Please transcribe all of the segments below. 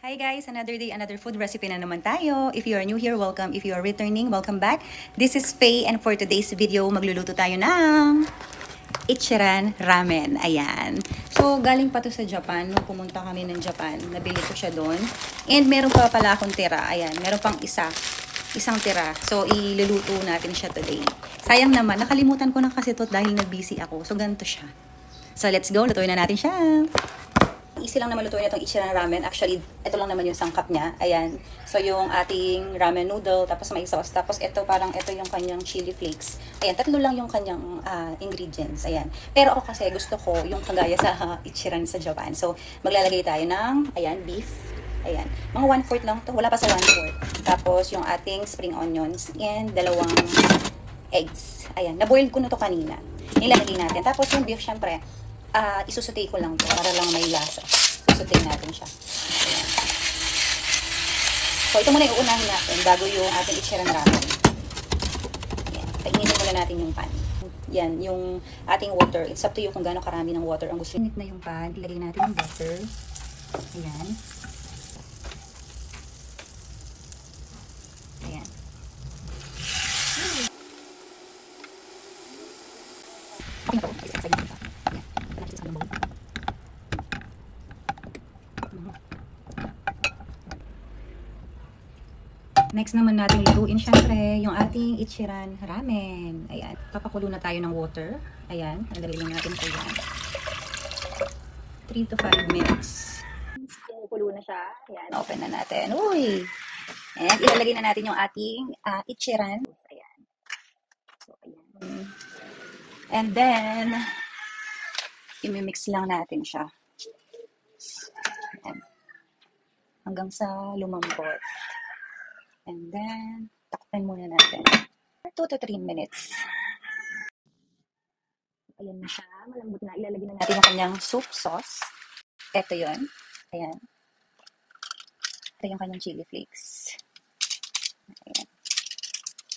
Hi guys, another day, another food recipe na naman tayo. If you are new here, welcome. If you are returning, welcome back. This is Faye and for today's video, magluluto tayo ng Ichiran Ramen. Ayan. So, galing pa to sa Japan. Nung pumunta kami ng Japan, nabili ko siya doon. And meron pa pala akong tira. Ayan, meron pang isang tira. So, iluluto natin siya today. Sayang naman, nakalimutan ko na kasi to dahil nag-busy ako. So, ganito siya. So, let's go. Lutuin na natin siya. Easy lang naman lutuin itong Ichiran Ramen. Actually, ito lang naman yung sangkap niya. Ayan. So, yung ating ramen noodle, tapos may sauce. Tapos, ito parang, ito yung kanyang chili flakes. Ayan, tatlo lang yung kanyang ingredients. Ayan. Pero ako kasi gusto ko yung kagaya sa Ichiran sa Japan. So, maglalagay tayo ng, ayan, beef. Ayan. Mga 1/4 lang to. Wala pa sa 1/4. Tapos, yung ating spring onions and 2 eggs. Ayan. Na-boil ko na to kanina. Nilalagay natin. Tapos, yung beef, syempre, isusutay ko lang to para lang may lasa. Susutay natin siya. Ayan. So, ito muna yung uunahin natin bago yung ating Ichiran Ramen. Ayan. Painitin muna natin yung pan. Yan, yung ating water. It's up to you kung gaano karami ng water ang gusto. Init na yung pan. Ilagay natin yung butter. Ayan. Ayan. Next naman natin lutuin syempre yung ating Ichiran Ramen. Ayan. Papakulo na tayo ng water. Ayan. Nalagay natin ito yan. 3 to 5 minutes. Kumukulo na siya. Ayan. Open na natin. Uy! And ilalagay na natin yung ating Ichiran. Ayan. So, ayan. And then, imimix lang natin siya. Ayan. Hanggang sa lumambot. And then, takpan muna natin. 2 to 3 minutes. Ayan na siya. Malambot na. Ilalagay na natin yung kanyang soup sauce. Ito yun. Ayan. Ito yung kanyang chili flakes. Ayan.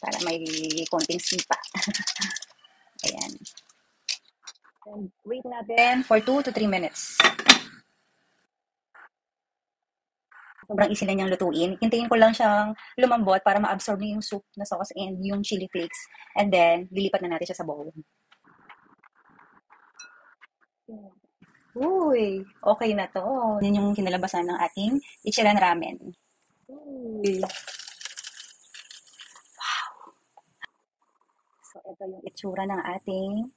Para may konting sipa. Ayan. And wait natin for 2 to 3 minutes. Sobrang easy lang niyang lutuin. Hintayin ko lang siyang lumambot para ma-absorb niya yung soup na sauce and yung chili flakes. And then, lilipat na natin siya sa bowl. Uy, okay na to. Yan yung kinalabasan ng ating Ichiran Ramen. Uy. Wow. So, ito yung itsura ng ating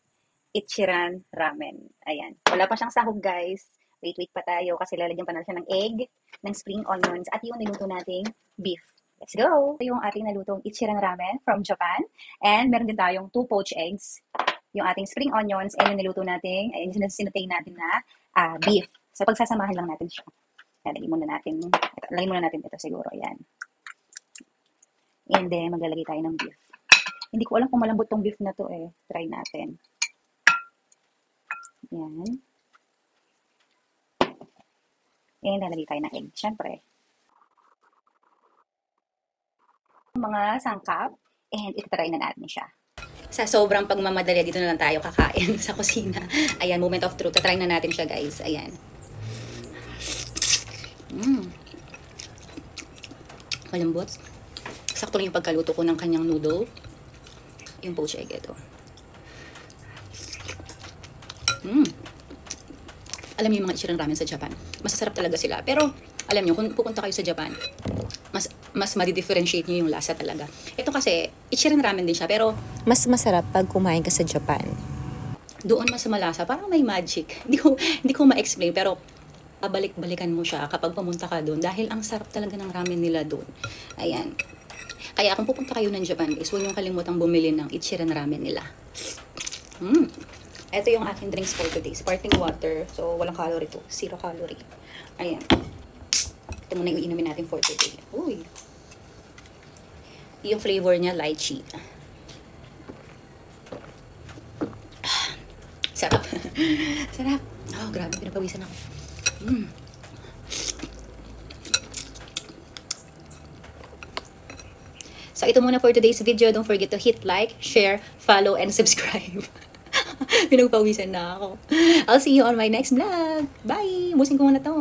Ichiran Ramen. Ayan. Wala pa siyang sahog, guys. Wait pa tayo kasi lalagyan pa natin siya ng egg, ng spring onions, at yung niluto nating beef. Let's go! Ito yung ating nalutong Ichiran Ramen from Japan. And meron din tayong 2 poached eggs, yung ating spring onions, and yung niluto nating, ay sinutay natin na beef. So, pagsasamahan lang natin siya. Lagyan muna natin ito siguro. Ayan. And then, maglalagay tayo ng beef. Hindi ko alam kung malambot tong beef na to eh. Try natin. Ayan. And lalagay tayo ng egg, syempre. Mga sangkap, and itry na natin siya. Sa sobrang pagmamadali, dito na lang tayo kakain sa kusina. Ayan, moment of truth. Try na natin siya, guys. Ayan. Malambot. Sakto lang yung pagkaluto ko ng kanyang noodle. Yung poached egg ito. Alam niyo yung mga Ichiran Ramen sa Japan. Masasarap talaga sila. Pero, alam niyo, kung pupunta kayo sa Japan, mas ma-differentiate niyo yung lasa talaga. Ito kasi, Ichiran Ramen din siya, pero mas masarap pag kumain ka sa Japan. Doon mas malasa. Parang may magic. Hindi ko ma-explain, pero babalik-balikan mo siya kapag pumunta ka doon. Dahil ang sarap talaga ng ramen nila doon. Ayan. Kaya kung pupunta kayo ng Japan, guys, huwag niyong kalimutang bumili ng Ichiran Ramen nila. Ito yung aking drinks for today. Sparkling water. So, walang calorie to. 0 calorie. Ayan. Ito muna yung inumin natin for today. Uy. Yung flavor niya, lychee. Sarap. Sarap. Oh, grabe. Pinapawisan ako. So, ito muna for today's video. Don't forget to hit like, share, follow, and subscribe. Pinagpawisan na ako. I'll see you on my next vlog. Bye! Musin ko muna to.